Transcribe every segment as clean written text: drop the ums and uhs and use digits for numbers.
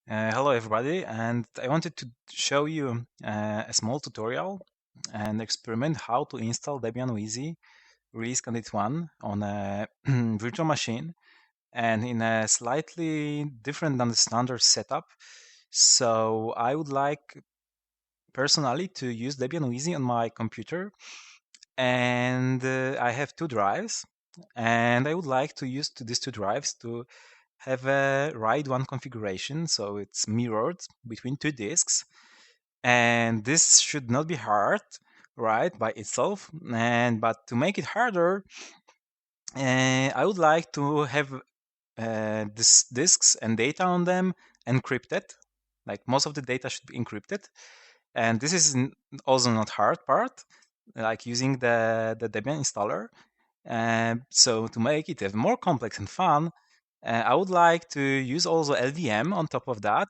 Hello everybody, and I wanted to show you a small tutorial and experiment how to install Debian Wheezy release candidate 1 on a virtual machine and in a slightly different than the standard setup. So I would like personally to use Debian Wheezy on my computer, and I have two drives, and I would like to use these two drives to have a RAID1 configuration, so it's mirrored between two disks, and this should not be hard, right, by itself. And but to make it harder, I would like to have this disks and data on them encrypted. Like most of the data should be encrypted, and this is also not hard part, like using the Debian installer. So to make it even more complex and fun, I would like to use also LVM on top of that.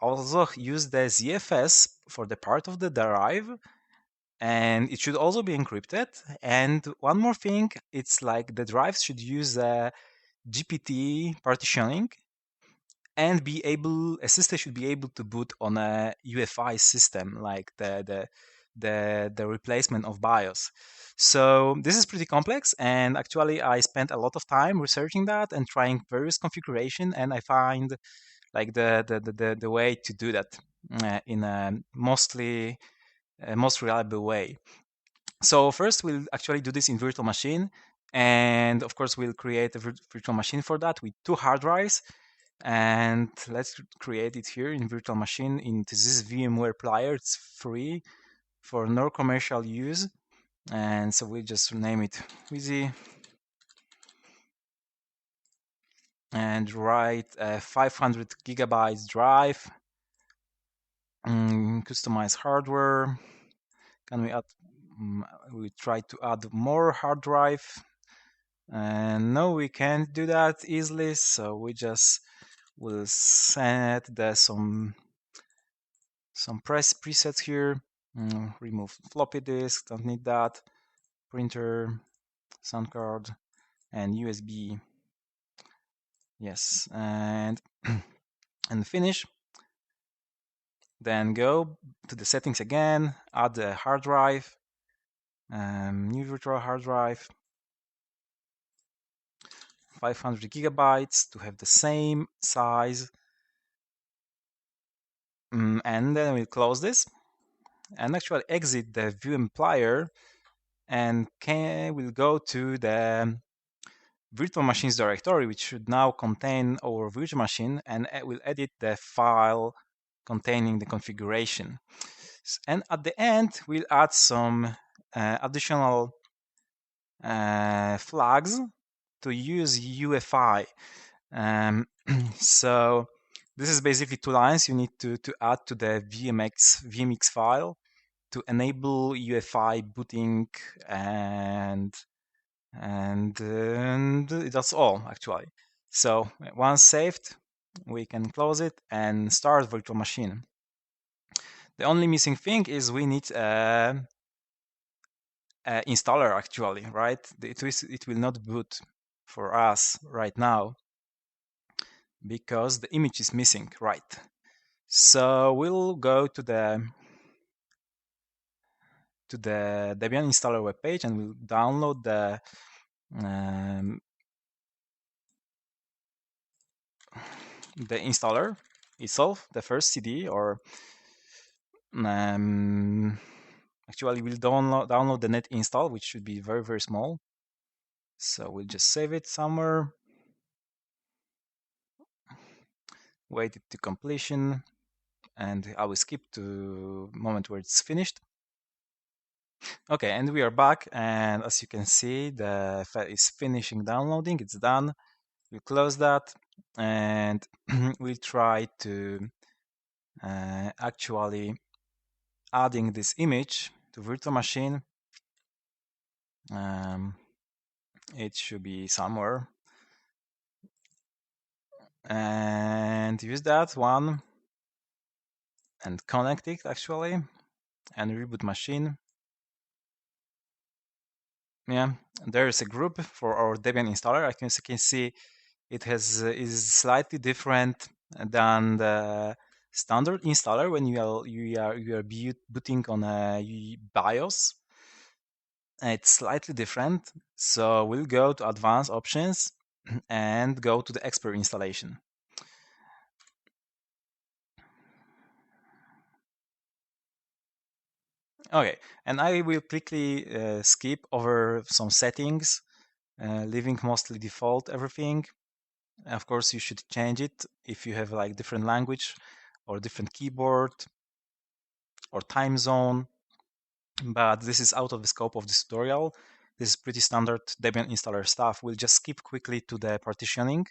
Also use the ZFS for the part of the drive, and it should also be encrypted. And one more thing, it's like the drives should use GPT partitioning and be able, a system should be able to boot on a UEFI system, like the replacement of BIOS. So this is pretty complex, and actually I spent a lot of time researching that and trying various configuration, and I find like the way to do that in a mostly most reliable way. So first we'll actually do this in virtual machine, and of course we'll create a virtual machine for that with two hard drives. And let's create it here in virtual machine into this VMware player. It's free for no commercial use, and so we just name it Wheezy and write a 500 gigabytes drive. Customize hardware. Can we add? We try to add more hard drive, and no, we can't do that easily. So we just will set some presets here. Remove floppy disk, don't need that. Printer, sound card, and USB. Yes, and and finish. Then go to the settings again, add the hard drive, new virtual hard drive, 500 gigabytes to have the same size. And then we'll close this and actually exit the VM player, and we'll go to the virtual machines directory, which should now contain our virtual machine, and we'll edit the file containing the configuration. And at the end, we'll add some additional flags to use UEFI. So this is basically two lines you need to add to the VMX file to enable UEFI booting, and that's all actually. So once saved, we can close it and start virtual machine. The only missing thing is we need installer actually, right? It will not boot for us right now because the image is missing, right? So we'll go to the Debian installer webpage and we'll download the installer itself, the first CD, or actually we'll download the net install, which should be very, very small. So we'll just save it somewhere, wait it to completion, and I will skip to moment where it's finished. Okay, and we are back, and as you can see, the file is finishing downloading. It's done. We'll close that, and we'll try to actually adding this image to virtual machine. It should be somewhere, and use that one and connect it actually, and reboot machine. Yeah, there is a GRUB for our Debian installer. As you can see, it has is slightly different than the standard installer when you are booting on a BIOS. It's slightly different. So we'll go to advanced options and go to the expert installation. Okay, and I will quickly skip over some settings, leaving mostly default everything. Of course, you should change it if you have like different language or different keyboard or time zone, but this is out of the scope of this tutorial. This is pretty standard Debian installer stuff. We'll just skip quickly to the partitioning.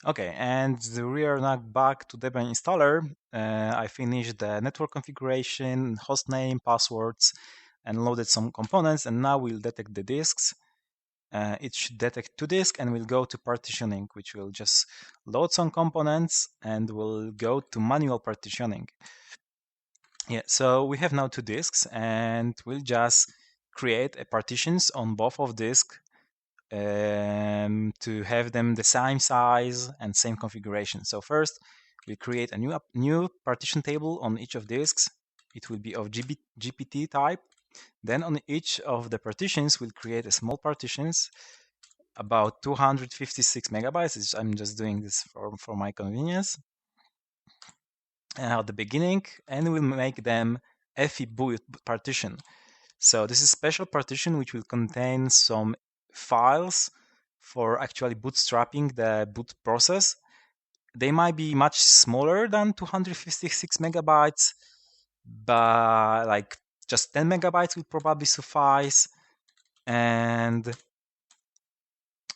Okay, and we are now back to Debian installer. I finished the network configuration, hostname, passwords, and loaded some components, and now we'll detect the disks. It should detect 2 disks, and we'll go to partitioning, which will just load some components, and we'll go to manual partitioning. Yeah, so we have now 2 disks, and we'll just create a partitions on both of disks to have them the same size and same configuration. So first, we create a new partition table on each of disks. It will be of GPT type. Then on each of the partitions, we'll create a small partitions about 256 megabytes. I'm just doing this for my convenience at the beginning, and we'll make them EFI boot partition. So this is special partition which will contain some files for actually bootstrapping the boot process. They might be much smaller than 256 megabytes, but like just 10 megabytes will probably suffice.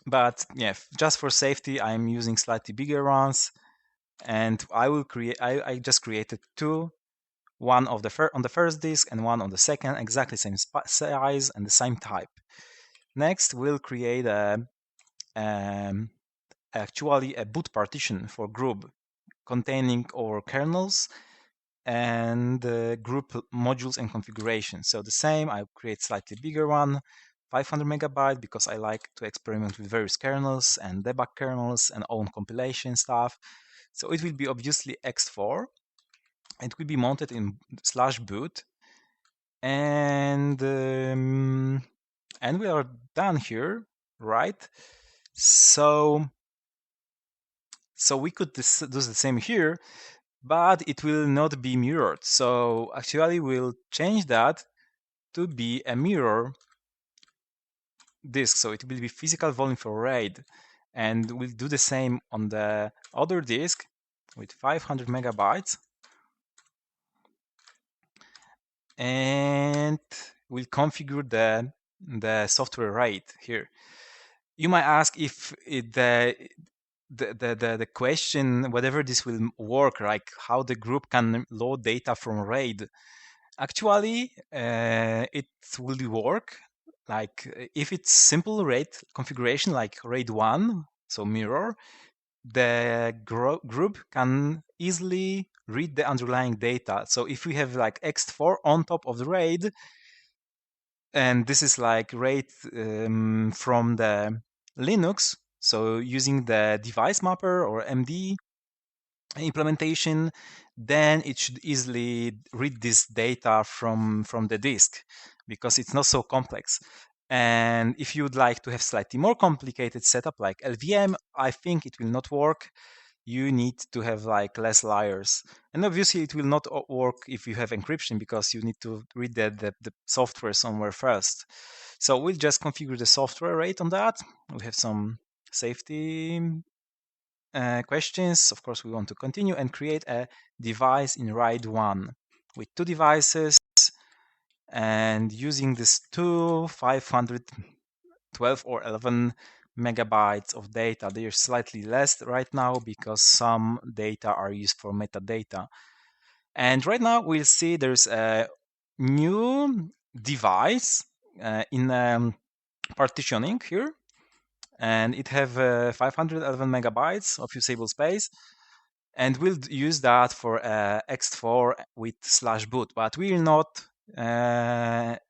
But yeah, just for safety, I'm using slightly bigger ones, and I just created 2. One on the first disk and one on the second, exactly same size and the same type. Next, we'll create actually a boot partition for GRUB containing our kernels and group modules and configuration. So the same, I create slightly bigger one, 500 megabyte, because I like to experiment with various kernels and debug kernels and own compilation stuff. So it will be obviously X4. It will be mounted in /boot, and we are done here, right? So we could do the same here, but it will not be mirrored. So actually we'll change that to be a mirror disk. So it will be physical volume for RAID, and we'll do the same on the other disk with 500 megabytes. And we'll configure the software RAID here. You might ask if the question whether this will work, like how the group can load data from RAID. Actually, it will work. Like if it's simple RAID configuration like RAID1, so mirror, the group can easily read the underlying data. So if we have like X4 on top of the RAID, and this is like RAID from the Linux, so using the device mapper or MD implementation, then it should easily read this data from the disk because it's not so complex. And if you would like to have slightly more complicated setup like LVM, I think it will not work. You need to have like less layers. And obviously it will not work if you have encryption because you need to read the software somewhere first. So we'll just configure the software rate on that. We have some safety questions. Of course, we want to continue and create a device in RAID1 with 2 devices, and using this 512 or 11 megabytes of data. They are slightly less right now because some data are used for metadata. And right now we'll see there's a new device in partitioning here, and it have 511 megabytes of usable space, and we'll use that for X4 with /boot, but we will not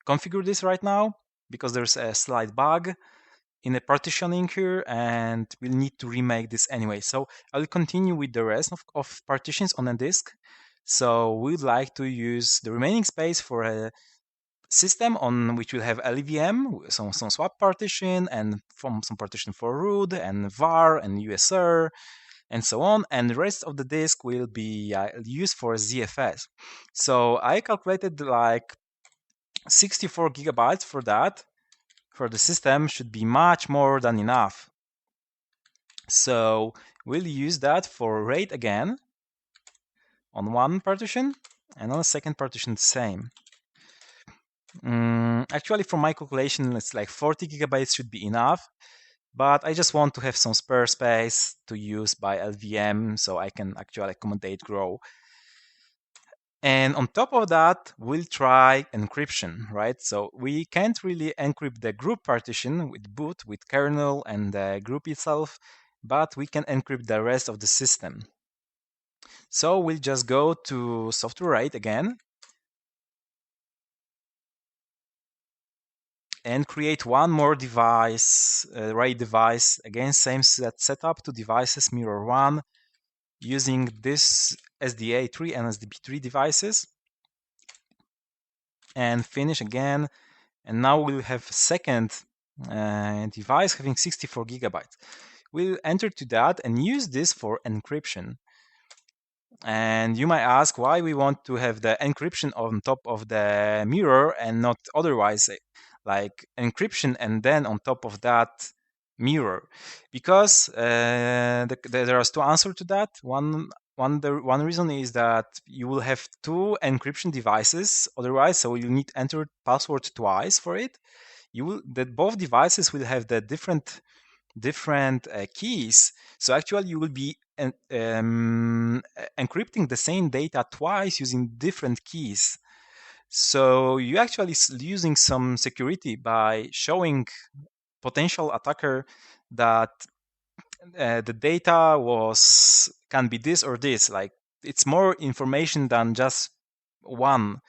configure this right now because there's a slight bug in a partitioning here, and we'll need to remake this anyway. So I'll continue with the rest of partitions on a disk. So we'd like to use the remaining space for a system on which we'll have LVM, some swap partition, and some partition for root and var and USR and so on, and the rest of the disk will be used for ZFS. So I calculated like 64 gigabytes for that. For the system should be much more than enough. So we'll use that for RAID again on one partition, and on the second partition the same. Actually, for my calculation, it's like 40 gigabytes should be enough, but I just want to have some spare space to use by LVM so I can actually accommodate GRUB. And on top of that, we'll try encryption, right? So we can't really encrypt the GRUB partition with boot, with kernel and the GRUB itself, but we can encrypt the rest of the system. So we'll just go to software RAID again and create one more device, RAID device. Again, same setup, two devices, mirror one, using this SDA3 and SDP3 devices, and finish again. And now we'll have a second device having 64 gigabytes. We'll enter to that and use this for encryption. And you might ask why we want to have the encryption on top of the mirror and not otherwise, like encryption and then on top of that mirror. Because there are two answers to that. One reason is that you will have two encryption devices otherwise, so you need to enter password twice for it. Both devices will have the different keys. So actually, you will be encrypting the same data twice using different keys. So you actually using some security by showing potential attacker that the data can be this or this. Like, it's more information than just one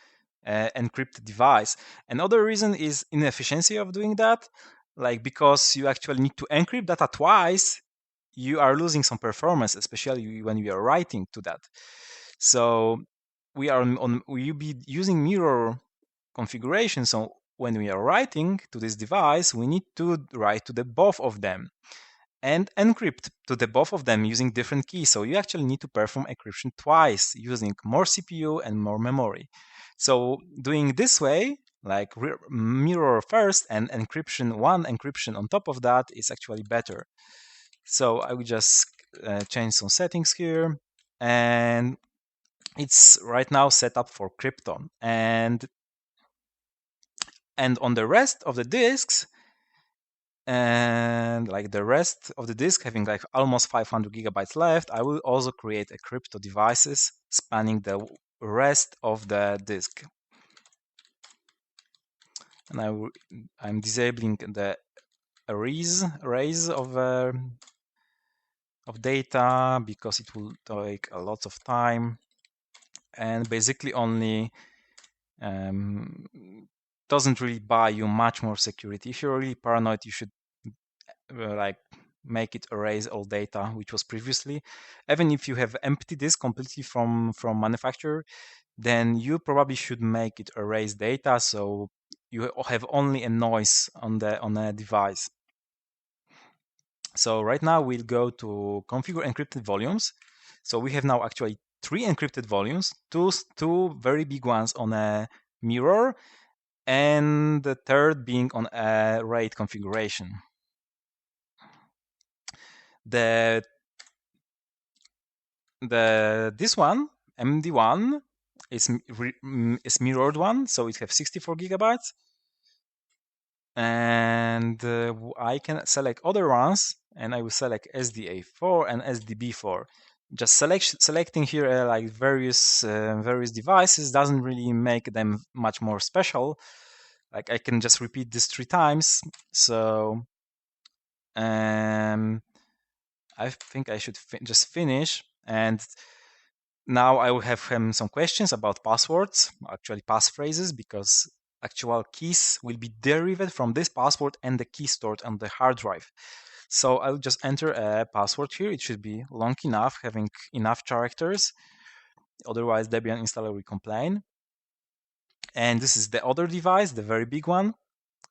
encrypted device. Another reason is inefficiency of doing that. Like, because you actually need to encrypt data twice, you are losing some performance, especially when you are writing to that. So we'll be using mirror configuration. So when we are writing to this device, we need to write to the both of them and encrypt to the both of them using different keys. So you actually need to perform encryption twice using more CPU and more memory. So doing this way, like mirror first and one encryption on top of that, is actually better. So I will just change some settings here, and it's right now set up for Krypton. And on the rest of the disks, and like the rest of the disk having like almost 500 gigabytes left, I will also create a crypto devices spanning the rest of the disk. And I'm disabling the erase of data because it will take a lot of time and basically only doesn't really buy you much more security. If you're really paranoid, you should like make it erase all data which was previously. Even if you have empty disk completely from manufacturer, then you probably should make it erase data so you have only a noise on a device. So right now we'll go to configure encrypted volumes. So we have now actually 3 encrypted volumes, two very big ones on a mirror, and the third being on a RAID configuration. This one, MD1, is mirrored one, so it has 64 gigabytes. And I can select other ones, and I will select SDA4 and SDB4. Just selecting here like various devices doesn't really make them much more special. Like, I can just repeat this 3 times. So I think I should just finish. And now I will have some questions about passwords, actually passphrases, because actual keys will be derived from this password and the key stored on the hard drive. So I'll just enter a password here. It should be long enough, having enough characters. Otherwise, Debian installer will complain. And this is the other device, the very big one.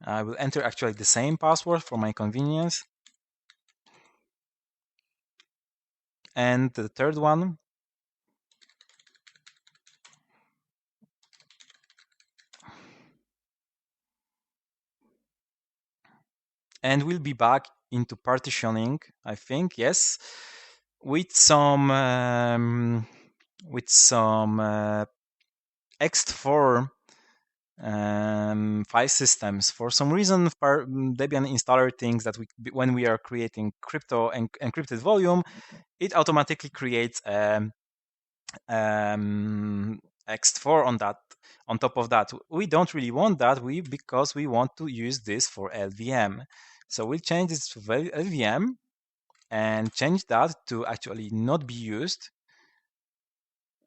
I will enter actually the same password for my convenience. And the third one. And we'll be back into partitioning, I think, yes, with some ext4 file systems. For some reason, Debian installer thinks that when we are creating crypto and encrypted volume, it automatically creates ext4 on that. On top of that, we don't really want that because we want to use this for LVM. So we'll change this to LVM and change that to actually not be used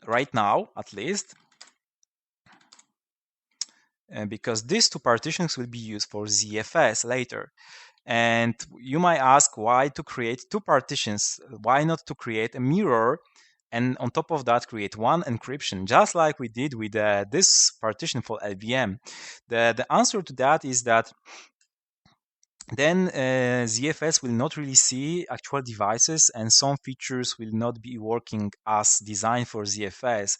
right now, at least, because these two partitions will be used for ZFS later. And you might ask why to create two partitions, why not to create a mirror and on top of that create one encryption, just like we did with this partition for LVM. The answer to that is that then ZFS will not really see actual devices and some features will not be working as designed for ZFS.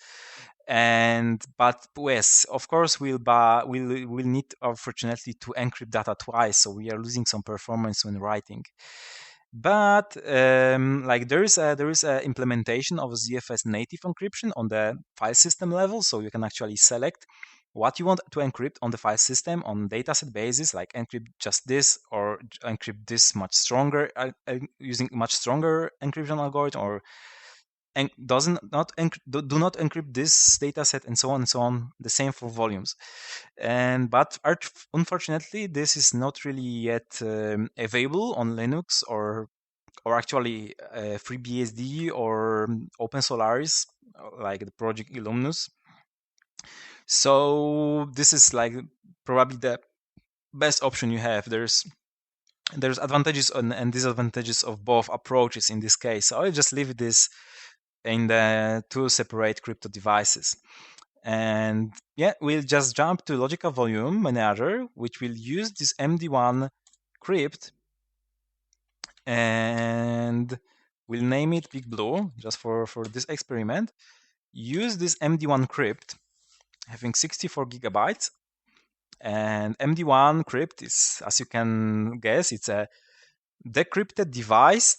But yes, of course, we'll need, unfortunately, to encrypt data twice, so we are losing some performance when writing. But like there is a implementation of ZFS native encryption on the file system level, so you can actually select what you want to encrypt on the file system on dataset basis, like encrypt just this or encrypt this much stronger using much stronger encryption algorithm, or do not encrypt this dataset, and so on and so on. The same for volumes. But unfortunately, this is not really yet available on Linux or actually FreeBSD or OpenSolaris, like the project Illumnus. So this is like probably the best option you have. There's advantages and disadvantages of both approaches in this case. So I'll just leave this in the two separate crypto devices. And yeah, we'll just jump to logical volume manager, which will use this MD1 crypt, and we'll name it Big Blue just for this experiment. Use this MD1 crypt having 64 gigabytes. And MD1 crypt is, as you can guess, it's a decrypted device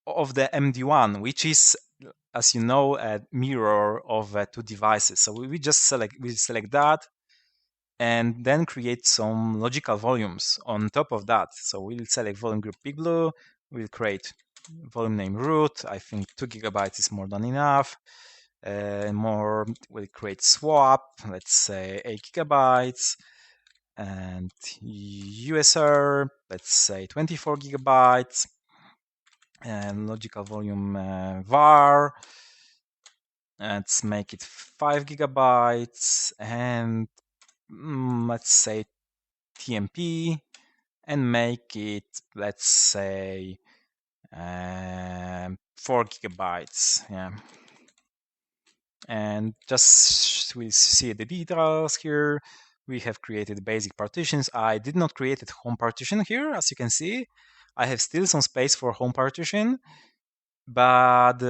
of the MD1, which is, as you know, a mirror of two devices. So we just select that and then create some logical volumes on top of that. So we'll select volume group Big Blue. We'll create volume name root. I think 2 gigabytes is more than enough. We'll create swap, let's say 8 gigabytes. And USR, let's say 24 gigabytes. And logical volume var, let's make it 5 gigabytes. And let's say TMP, and make it, let's say 4 gigabytes. Yeah. And just we'll see the details here. We have created basic partitions. I did not create a home partition here, as you can see. I have still some space for home partition, but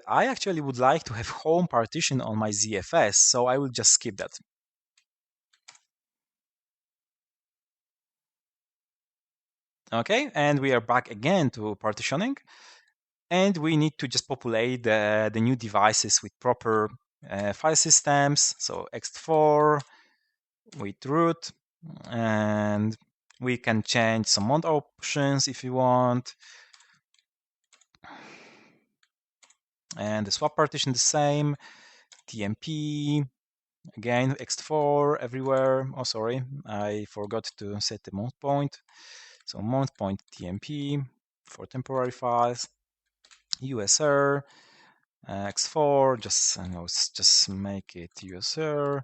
I actually would like to have home partition on my ZFS, so I will just skip that. Okay, and we are back again to partitioning, and we need to just populate the new devices with proper file systems. So ext4 with root, and we can change some mount options if you want. And the swap partition the same, TMP, again ext4 everywhere. Oh, sorry, I forgot to set the mount point. So mount point TMP for temporary files, USR, ext4, just make it USR,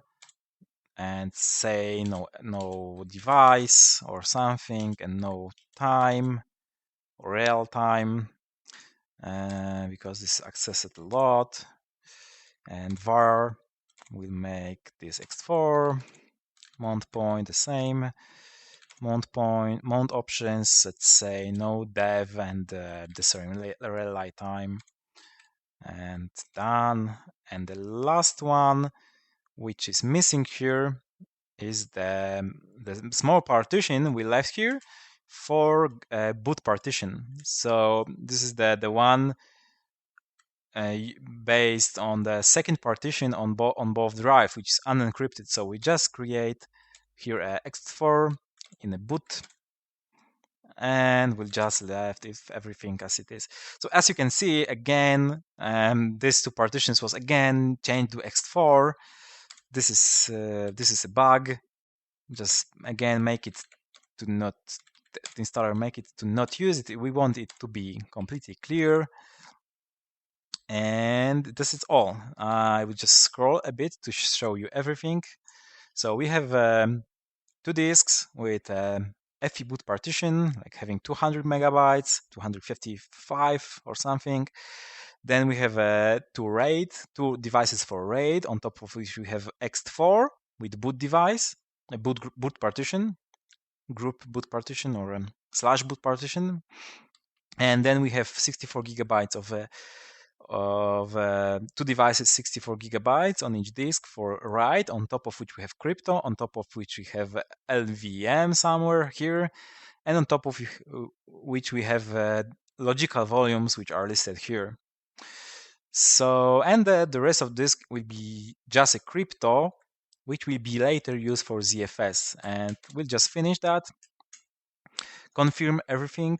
and say no device or something, and no time or real time, because this is accessed a lot. And var will make this ext4, mount point the same, mount options, let's say no dev and the real time, and done. And the last one, which is missing here, is the small partition we left here for boot partition. So this is the one based on the second partition on both drive, which is unencrypted. So we just create here a ext4 in a boot, and we'll just left if everything as it is. So as you can see, again, these two partitions was again changed to ext4. This is a bug. Just again make it to not, the installer make it to not use it. We want it to be completely clear. And this is all. I will just scroll a bit to show you everything. So we have two disks with FE boot partition, like having 200 megabytes, 255 or something. Then we have two devices for RAID, on top of which we have ext4 with boot device, a boot partition, group boot partition, or slash boot partition. And then we have 64 gigabytes of two devices, 64 gigabytes on each disk for RAID, on top of which we have crypto, on top of which we have LVM somewhere here, and on top of which we have logical volumes, which are listed here. So, and the rest of this will be just a crypto, which will be later used for ZFS. And we'll just finish that, confirm everything.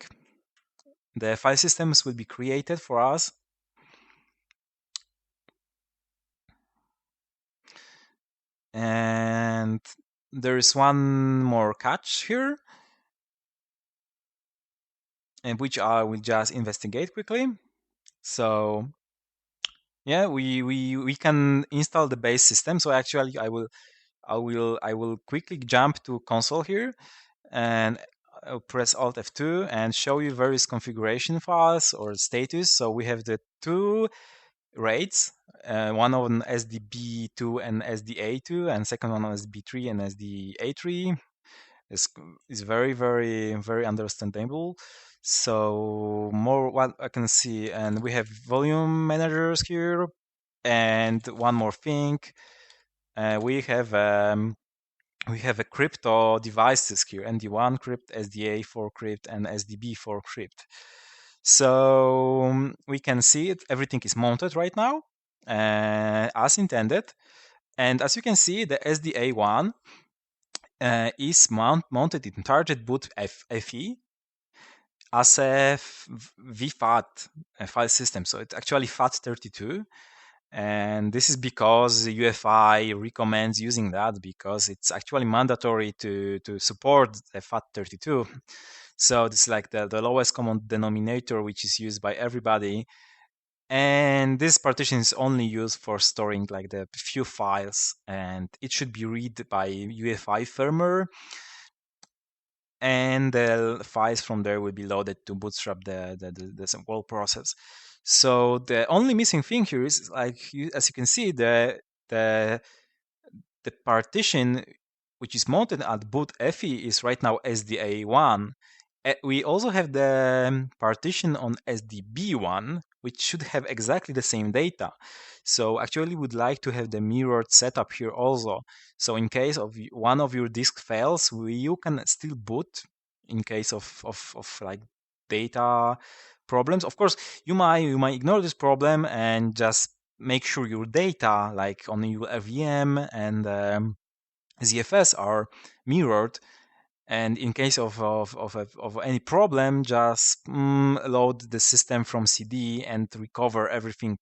The file systems will be created for us. And there is one more catch here, and which I will just investigate quickly. So yeah, we can install the base system. So actually I will quickly jump to console here, and I'll press Alt F2 and show you various configuration files or status. So we have the two RAIDs, one on SDB2 and SDA2, and second one on SDB3 and SDA3. Is very, very, very understandable. So more what I can see, and we have volume managers here, and one more thing, we have a crypto devices here, ND1 crypt, SDA4 crypt, and SDB4 crypt. So we can see it, everything is mounted right now as intended. And as you can see, the SDA1 is mounted in target boot FE as a VFAT file system. So it's actually FAT32. And this is because the UEFI recommends using that, because it's actually mandatory to support the FAT32. So this is like the lowest common denominator, which is used by everybody. And this partition is only used for storing like the few files, and it should be read by UEFI firmware. And the files from there will be loaded to bootstrap the whole process. So the only missing thing here is, like, as you can see, the partition which is mounted at boot FE is right now SDA1. We also have the partition on SDB1, which should have exactly the same data. So actually would like to have the mirrored setup here also. So in case of one of your disk fails, you can still boot in case of like data problems. Of course, you might ignore this problem and just make sure your data, like on your LVM and ZFS, are mirrored. And in case of any problem, just load the system from CD and recover everything.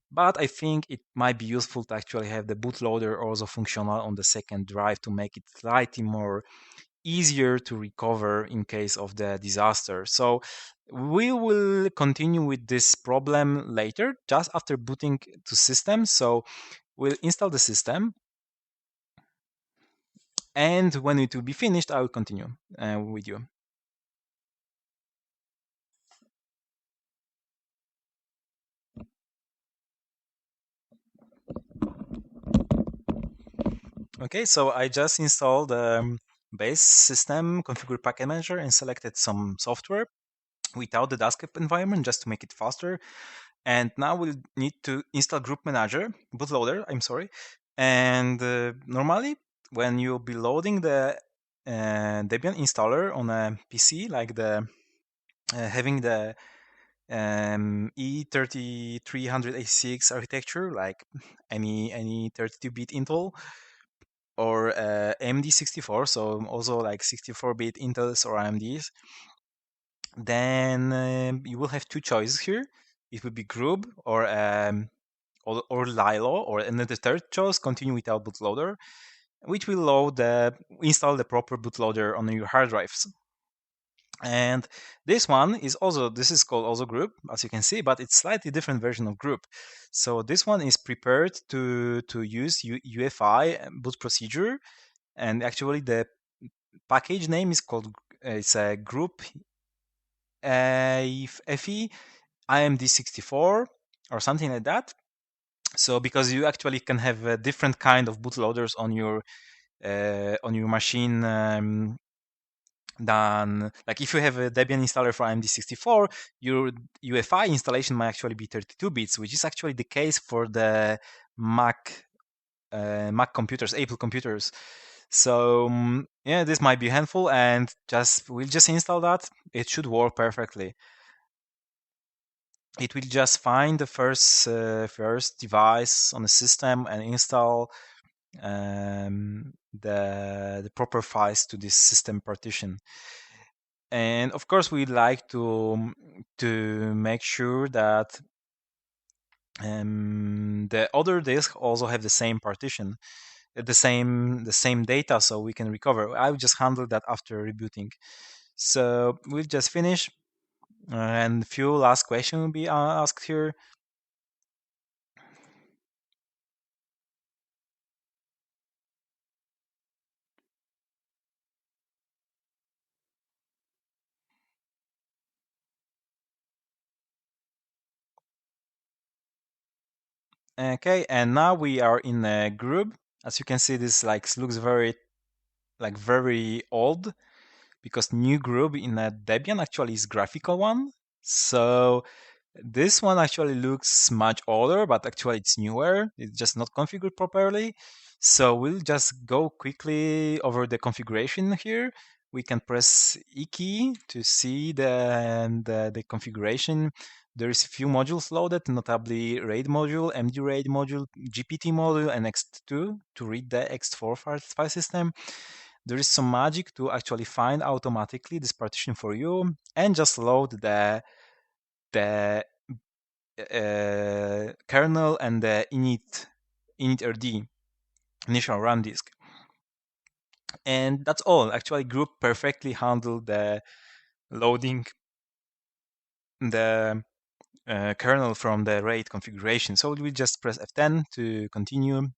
But I think it might be useful to actually have the bootloader also functional on the second drive to make it slightly more easier to recover in case of the disaster. So we will continue with this problem later, just after booting to system. So we'll install the system. And when it will be finished, I will continue with you. Okay, so I just installed base system configure package manager and selected some software without the desktop environment just to make it faster. And now we'll need to install group manager, bootloader, I'm sorry. And normally when you'll be loading the Debian installer on a PC, like the having the E3386 architecture, like any 32-bit Intel, or AMD 64, so also like 64-bit Intels or AMDs, then you will have two choices here. It would be GRUB or Lilo, or and then the third choice, continue without bootloader, which will install the proper bootloader on your hard drives. And this is called also GRUB, as you can see, but it's slightly different version of GRUB. So this one is prepared to use UEFI boot procedure, and actually the package name is called it's a group EFI IMD64 or something like that. So because you actually can have a different kind of bootloaders on your machine than like if you have a Debian installer for IMD64, your UEFI installation might actually be 32 bits, which is actually the case for the Mac computers, Apple computers. So yeah, this might be handful, and we'll just install that. It should work perfectly. It will just find the first device on the system and install the proper files to this system partition. And of course, we'd like to make sure that the other disk also have the same partition, the same data, so we can recover. I will just handle that after rebooting. So we'll just finish, and a few last questions will be asked here. Okay, and now we are in a group. As you can see, this looks very old, because new group in a Debian actually is graphical one. So this one actually looks much older, but actually it's newer. It's just not configured properly. So we'll just go quickly over the configuration here. We can press E key to see the configuration. There is a few modules loaded, notably RAID module, MD RAID module, GPT module, and ext2 to read the ext4 file system. There is some magic to actually find automatically this partition for you and just load the kernel and the init.rd, initial run disk. And that's all. Actually, group perfectly handled the loading the kernel from the RAID configuration. So we just press F10 to continue.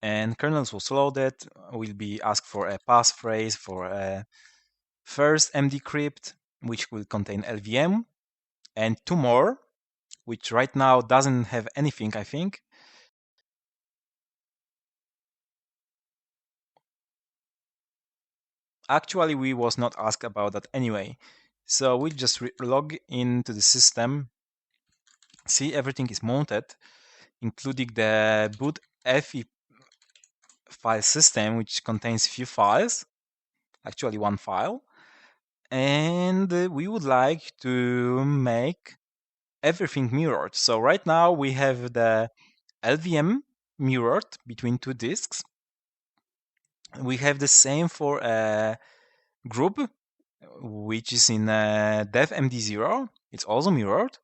And kernels was loaded. Will be asked for a passphrase for a first MD crypt, which will contain LVM, and two more, which right now doesn't have anything, I think. Actually, we was not asked about that anyway. So we'll just log into the system, see everything is mounted, including the boot EFI file system, which contains few files, actually one file. And we would like to make everything mirrored. So right now we have the LVM mirrored between two disks. We have the same for a GRUB, which is in dev MD0. It's also mirrored.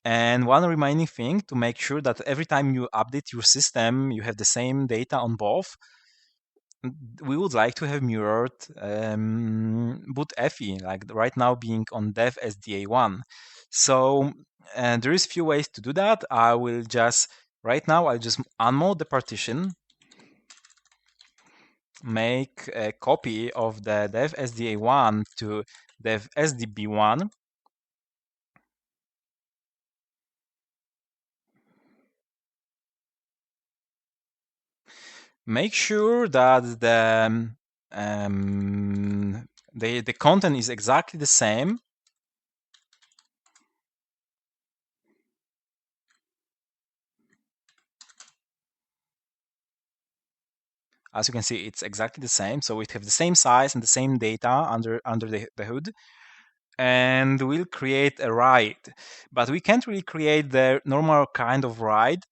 And one remaining thing to make sure that every time you update your system, you have the same data on both. We would like to have mirrored boot EFI, like right now being on dev SDA1. So there is few ways to do that. Right now I'll just unmode the partition. make a copy of the dev SDA1 to dev SDB1. Make sure that the content is exactly the same. As you can see, it's exactly the same. So we have the same size and the same data under the hood. And we'll create a RAID. But we can't really create the normal kind of RAID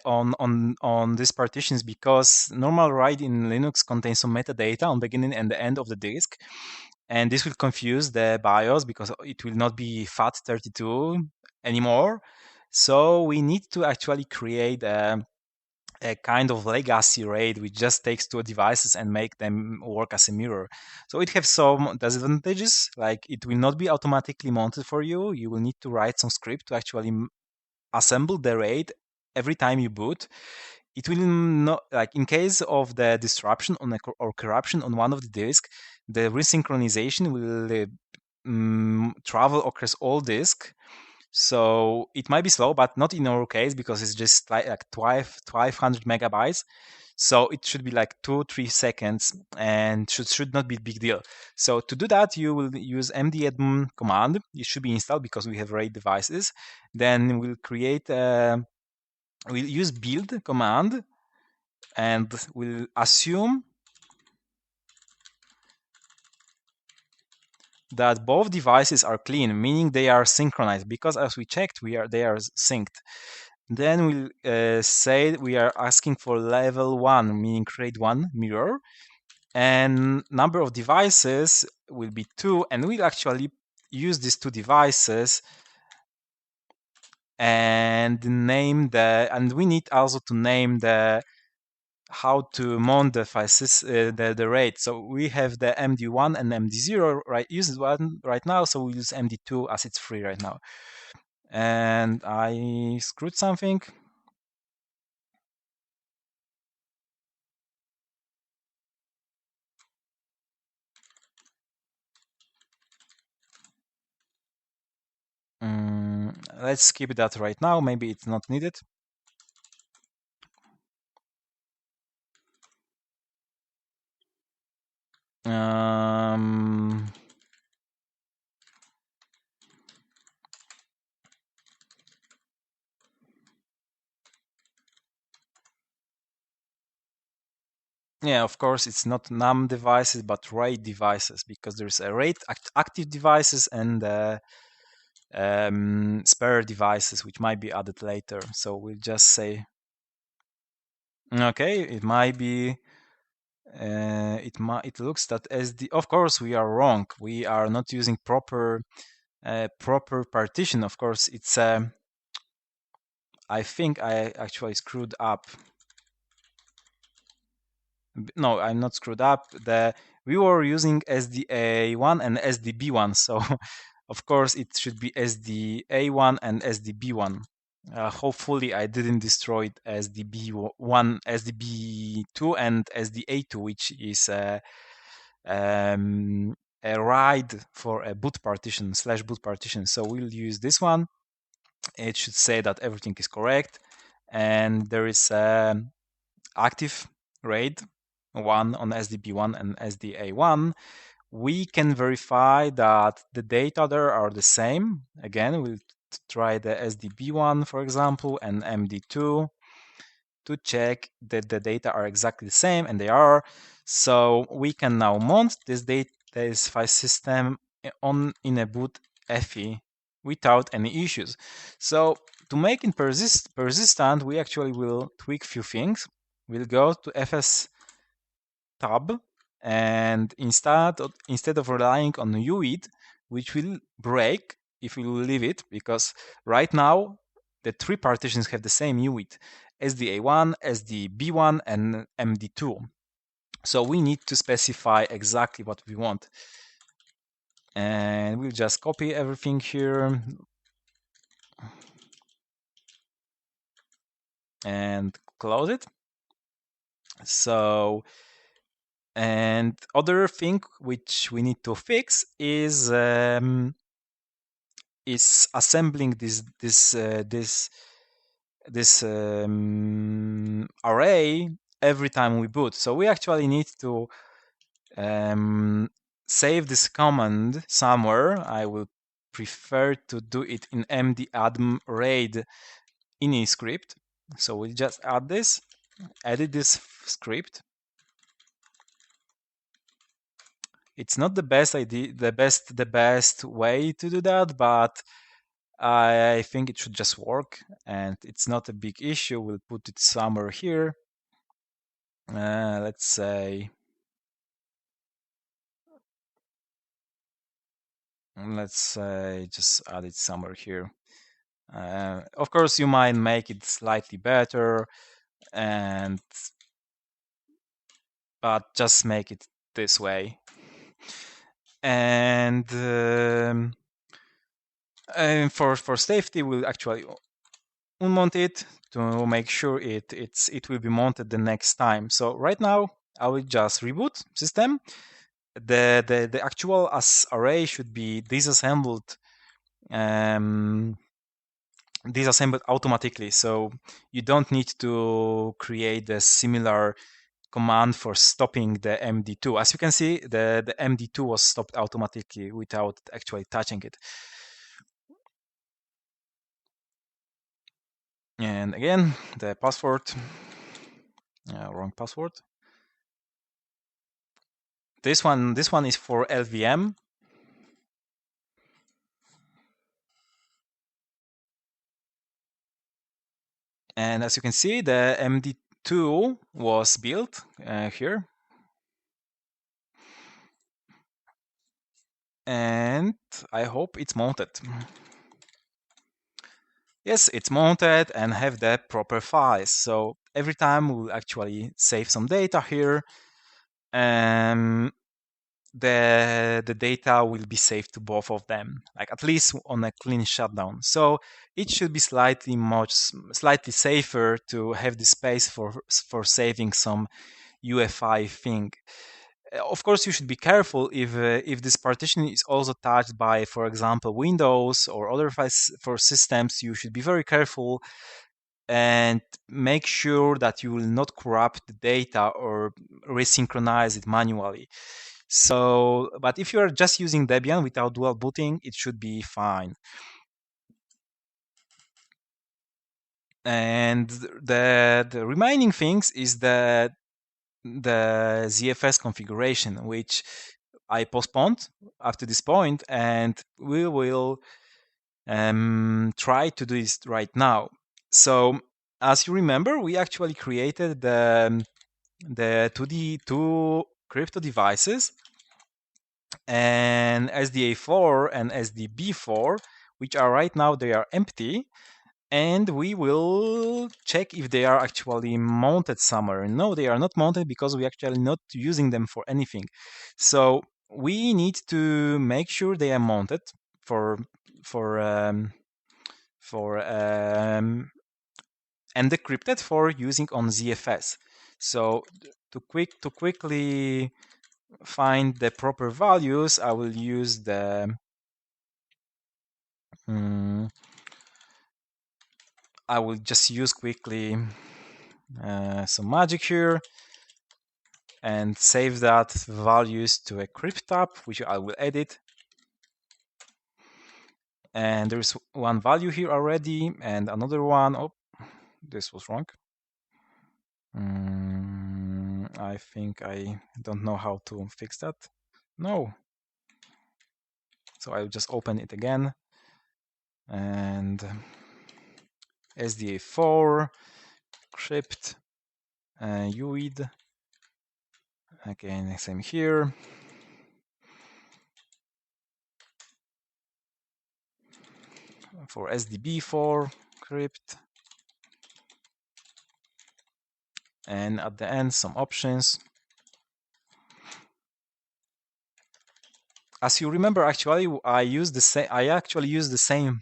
on these partitions, because normal RAID in Linux contains some metadata on beginning and the end of the disk. And this will confuse the BIOS because it will not be FAT32 anymore. So we need to actually create a kind of legacy RAID which just takes two devices and make them work as a mirror. So it has some disadvantages, like it will not be automatically mounted for you. You will need to write some script to actually assemble the RAID every time you boot. It will not, like in case of the disruption or corruption on one of the disks, the resynchronization will travel across all disks. So it might be slow, but not in our case because it's just like 1200 megabytes. So it should be like 2-3 seconds and should not be a big deal. So to do that, you will use mdadmin command. It should be installed because we have RAID devices. Then we'll use build command, and we'll assume that both devices are clean, meaning they are synchronized, because as we checked, they are synced. Then we'll say we are asking for level 1, meaning RAID1 mirror, and number of devices will be 2, and we'll actually use these 2 devices and and we need also to name how to modify the RAID. So we have the MD1 and MD0 use one right now, so we'll use MD2 as it's free right now. And I screwed something. Let's skip that right now. Maybe it's not needed. Um, yeah, of course, it's not NAM devices, but RAID devices, because there's a RAID active devices and spare devices, which might be added later. So we'll just say, okay, it might be. It looks that SD. Of course, we are wrong. We are not using proper partition. Of course, it's. I think I actually screwed up. No, I'm not screwed up. We were using SDA1 and SDB1, so of course it should be SDA1 and SDB1. Hopefully, I didn't destroy SDB1, SDB2, and SDA2, which is a RAID for a boot partition /boot partition. So we'll use this one. It should say that everything is correct, and there is active RAID 1 on SDB1 and SDA1. We can verify that the data there are the same. Again, we'll try the SDB1, for example, and MD2 to check that the data are exactly the same, and they are. So we can now mount this file system in a boot EFI without any issues. So to make it persistent, we actually will tweak few things. We'll go to FS tab, and instead of relying on UEFI, which will break if we will leave it, because right now the 3 partitions have the same UEFI: SDA1, SDB1, and MD2. So we need to specify exactly what we want. And we'll just copy everything here and close it. So And other thing which we need to fix is assembling this array every time we boot. So we actually need to save this command somewhere. I will prefer to do it in md-adm raid ini script. So we'll just add this, edit this script. It's not the best idea, the best way to do that, but I think it should just work, and it's not a big issue. We'll put it somewhere here. Let's say, just add it somewhere here. Of course, you might make it slightly better, but just make it this way. And for safety, we'll actually unmount it to make sure it will be mounted the next time. So right now, I will just reboot system. The actual array should be disassembled automatically. So you don't need to create a similar command for stopping the MD2. As you can see, the MD2 was stopped automatically without actually touching it. And again, the password, wrong password. This one is for LVM. And as you can see, the MD2 was built here. And I hope it's mounted. Yes, it's mounted and have the proper files. So every time we'll actually save some data here, the data will be saved to both of them, like at least on a clean shutdown. So it should be slightly safer to have the space for saving some UEFI thing. Of course, you should be careful if this partition is also touched by, for example, Windows or other files for systems. You should be very careful and make sure that you will not corrupt the data or resynchronize it manually. So, but if you are just using Debian without dual booting, it should be fine. And the remaining things is the ZFS configuration, which I postponed after this point, and we will try to do this right now. So, as you remember, we actually created the 2 crypto devices, and SDA4 and SDB4, which are right now, they are empty. And we will check if they are actually mounted somewhere. No, they are not mounted because we actually not using them for anything. So we need to make sure they are mounted and decrypted for using on ZFS. So to quickly find the proper values, I will use the I will just use quickly some magic here and save that values to a crypt tab, which I will edit. And there's one value here already and another one. Oh, this was wrong. I think I don't know how to fix that. No. So I'll just open it again. And SDA4, crypt, UID. Again, same here. For SDB4, crypt. And at the end, some options. As you remember, actually, I actually use the same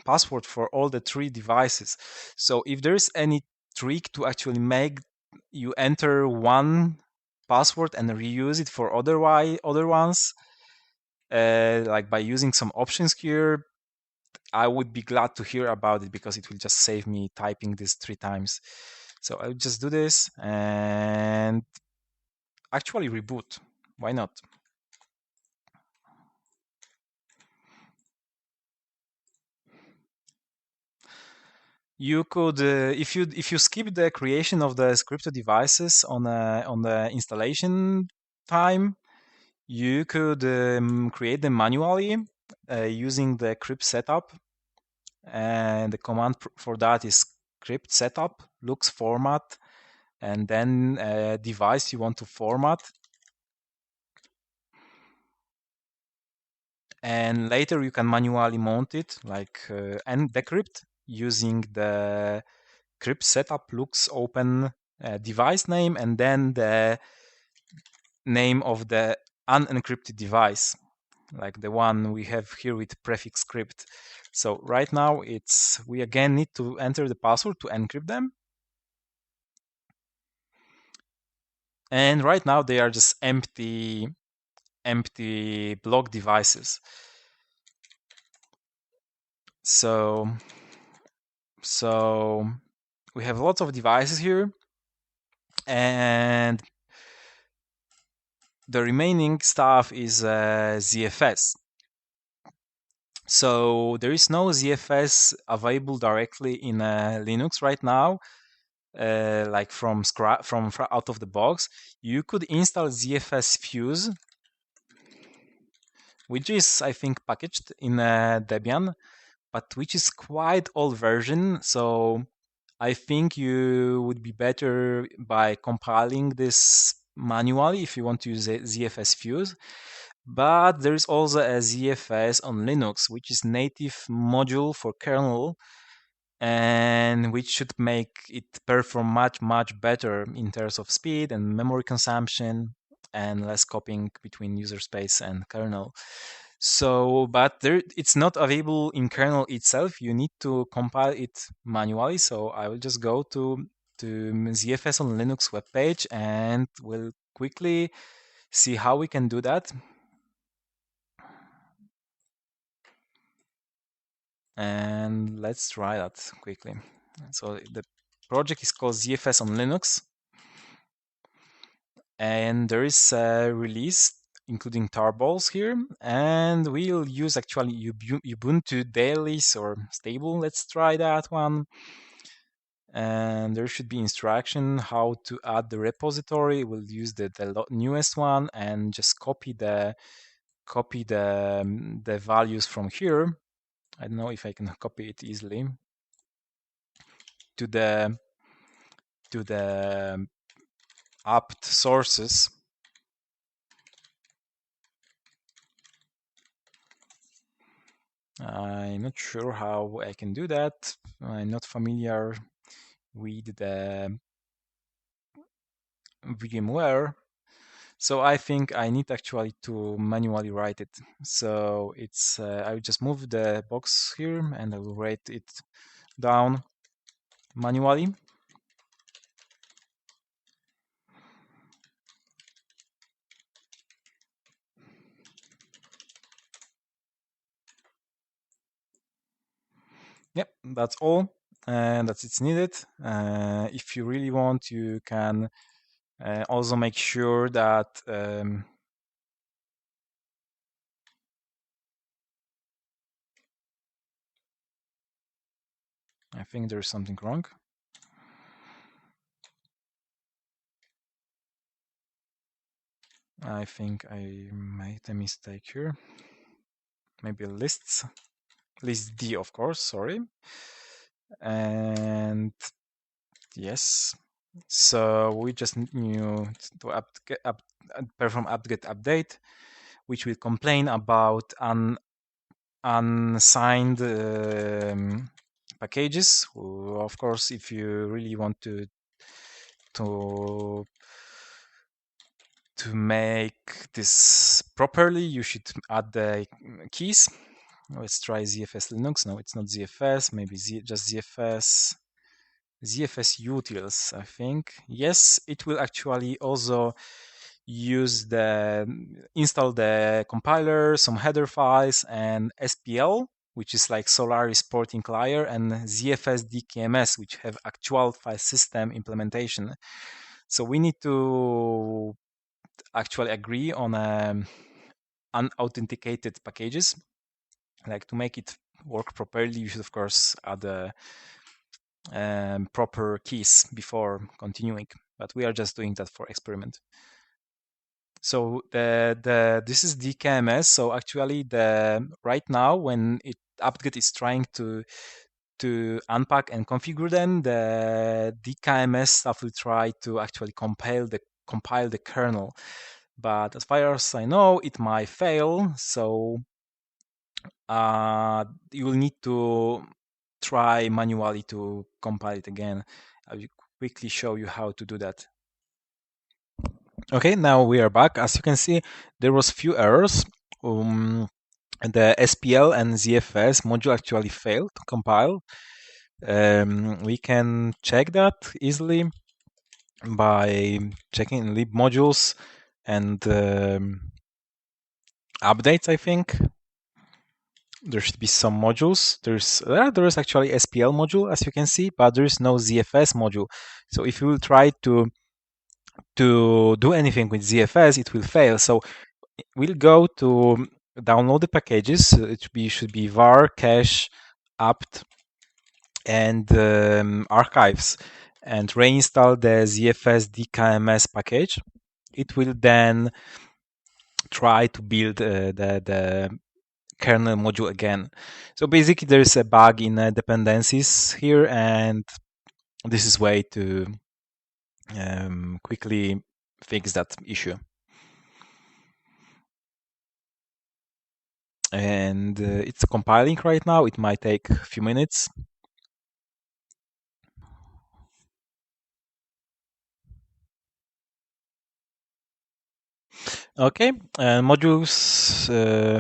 password for all the 3 devices. So if there is any trick to actually make you enter one password and reuse it for other ones, like by using some options here, I would be glad to hear about it because it will just save me typing this 3 times. So I'll just do this and actually reboot. Why not? You could, if you skip the creation of the scripted devices on the installation time, you could create them manually using the crypt setup, and the command for that is crypt setup lux format, and then device you want to format, and later you can manually mount it like and decrypt using the crypt setup lux open device name and then the name of the unencrypted device, like the one we have here with prefix crypt. So right now we again need to enter the password to encrypt them. And right now they are just empty block devices. So we have lots of devices here, and the remaining stuff is ZFS. So there is no ZFS available directly in Linux right now, like from out of the box. You could install ZFS Fuse, which is, I think, packaged in Debian, but which is quite old version. So I think you would be better by compiling this manually if you want to use a ZFS Fuse. But there is also a ZFS on Linux, which is native module for kernel, and which should make it perform much better in terms of speed and memory consumption and less copying between user space and kernel. So, but it's not available in kernel itself. You need to compile it manually. So I will just go to ZFS on Linux webpage and we'll quickly see how we can do that. And let's try that quickly. So the project is called ZFS on Linux, and there is a release including tarballs here, and we'll use actually Ubuntu dailies or stable. Let's try that one. And there should be instruction how to add the repository. We'll use the newest one and just copy the values from here. I don't know if I can copy it easily to the apt sources. I'm not sure how I can do that. I'm not familiar with the VMware. So I think I need actually to manually write it. So it's I will just move the box here and I will write it down manually. Yep, that's all, and that's it's needed. If you really want, you can also make sure that I think there's something wrong. I think I made a mistake here. Maybe list D, of course, sorry. And yes, so we just need to perform apt-get update, which will complain about unsigned packages. Of course, if you really want to make this properly, you should add the keys. Let's try ZFS Linux. No, it's not ZFS. Maybe just ZFS. ZFS utils, I think. Yes, it will actually also install the compiler, some header files, and SPL, which is like Solaris porting layer, and ZFS DKMS, which have actual file system implementation. So we need to actually agree on unauthenticated packages. Like, to make it work properly, you should of course add the proper keys before continuing, but we are just doing that for experiment. So this is DKMS. So actually, right now when apt-get is trying to unpack and configure them, the DKMS stuff will try to actually compile the kernel. But as far as I know, it might fail. So you will need to try manually to compile it again. I will quickly show you how to do that. Okay, now we are back. As you can see, there was few errors. The SPL and ZFS module actually failed to compile. We can check that easily by checking lib modules and updates. I think there should be some modules. There is actually SPL module, as you can see, but there is no ZFS module. So if you will try to do anything with ZFS, it will fail. So we'll go to download the packages. It should be var, cache, apt, and archives, and reinstall the ZFS DKMS package. It will then try to build the kernel module again. So basically, there is a bug in dependencies here, and this is way to quickly fix that issue. And it's compiling right now. It might take a few minutes. Okay, modules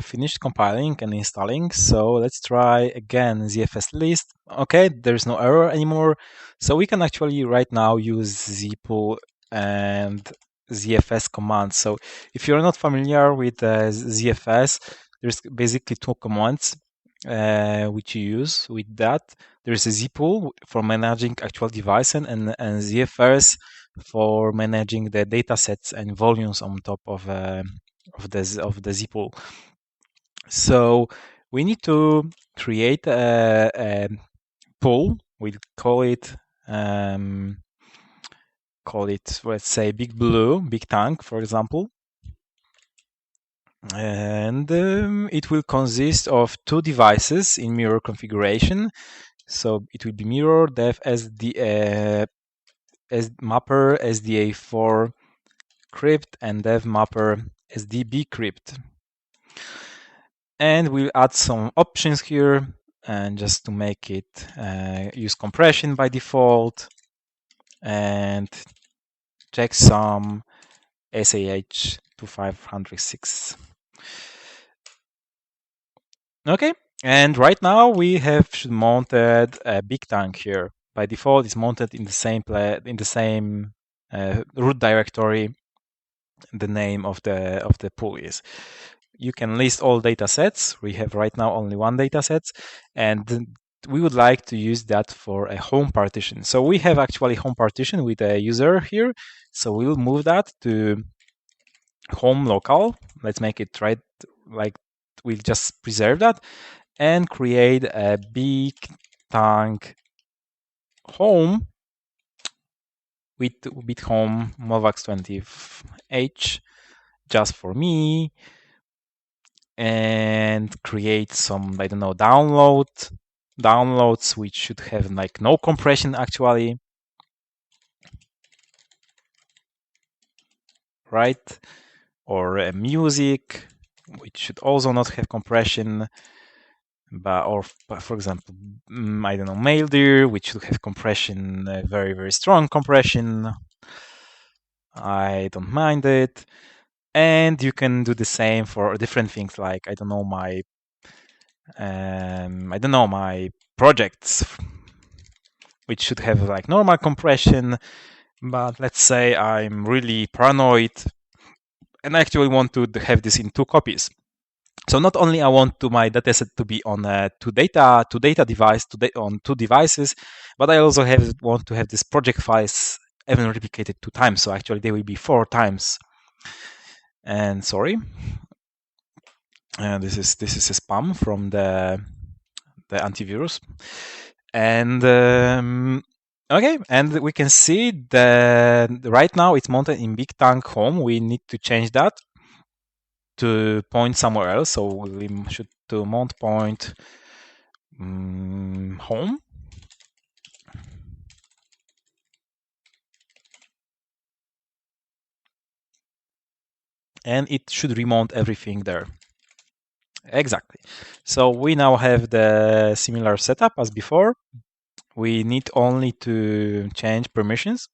finished compiling and installing. So let's try again ZFS list. Okay, there's no error anymore. So we can actually right now use zpool and ZFS commands. So if you're not familiar with ZFS, there's basically two commands which you use with that. There's a zpool for managing actual device and ZFS for managing the data sets and volumes on top of the zpool. So we need to create a pool. We'll call it let's say big blue, big tank, for example. And it will consist of two devices in mirror configuration. So it will be mirror dev as mapper SDA4 crypt and dev mapper SDB crypt. And we'll add some options here, and just to make it use compression by default, and check some SAH to 506. Okay, and right now we have mounted a big tank here. By default, it's mounted in the same root directory. The name of the pool is. You can list all data sets. We have right now only one data set, and we would like to use that for a home partition. So we have actually home partition with a user here. So we'll move that to home local. Let's make it right, like we'll just preserve that and create a big tank home with bit home Movax 20H just for me, and create some, I don't know, downloads which should have like no compression actually, right? Or music which should also not have compression, but for example, I don't know, Maildir which should have compression, very, very strong compression. I don't mind it. And you can do the same for different things, like I don't know, my projects, which should have like normal compression. But let's say I'm really paranoid and I actually want to have this in 2 copies. So not only I want my dataset to be on two data device on 2 devices, but I also want to have this project files even replicated 2 times. So actually they will be 4 times. And sorry, this is a spam from the antivirus. And okay, and we can see that right now it's mounted in Big Tank Home. We need to change that to point somewhere else. So we should do mount point home. And it should remount everything there. Exactly. So we now have the similar setup as before. We need only to change permissions.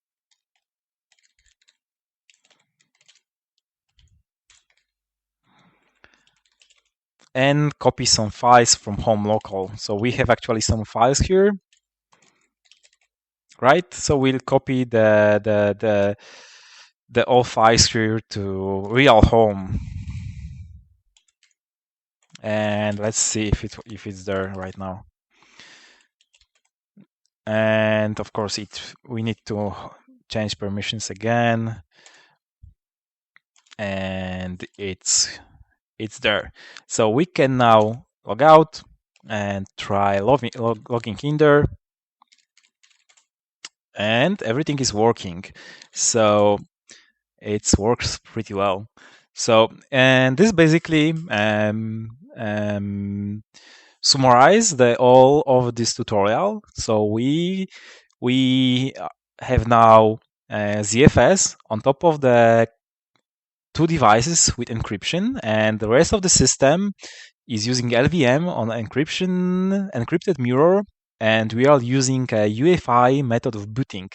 And copy some files from home local. So we have actually some files here, right? So we'll copy the all files here to real home. And let's see if it's there right now. And of course, we need to change permissions again, and it's there. So we can now log out and try logging in there, and everything is working. So it works pretty well. So, and this basically summarize all of this tutorial. So we have now ZFS on top of the 2 devices with encryption, and the rest of the system is using LVM on encrypted mirror, and we are using a UEFI method of booting.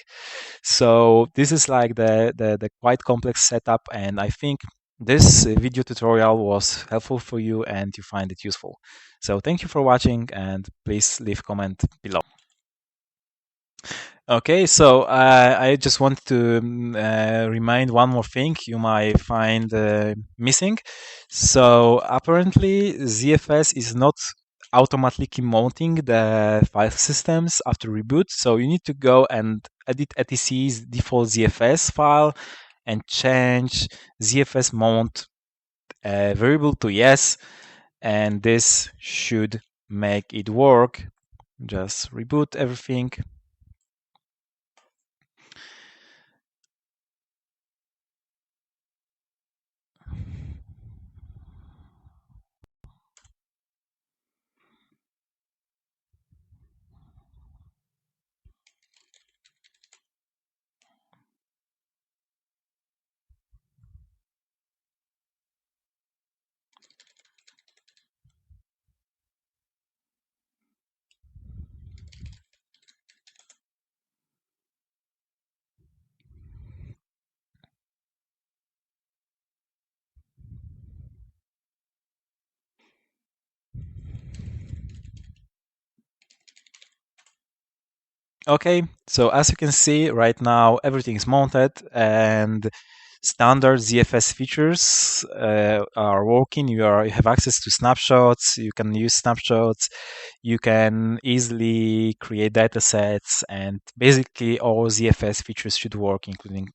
So this is like the quite complex setup, and I think this video tutorial was helpful for you and you find it useful. So thank you for watching, and please leave comment below. Okay, so I just want to remind one more thing you might find missing. So apparently ZFS is not automatically mounting the file systems after reboot. So you need to go and edit etc's default ZFS file and change ZFS mount variable to yes, and this should make it work. Just reboot everything. Okay, so as you can see right now, everything is mounted and standard ZFS features are working. You have access to snapshots. You can use snapshots. You can easily create datasets, and basically all ZFS features should work, including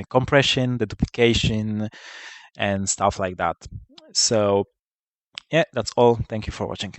compression, the duplication, and stuff like that. So yeah, that's all. Thank you for watching.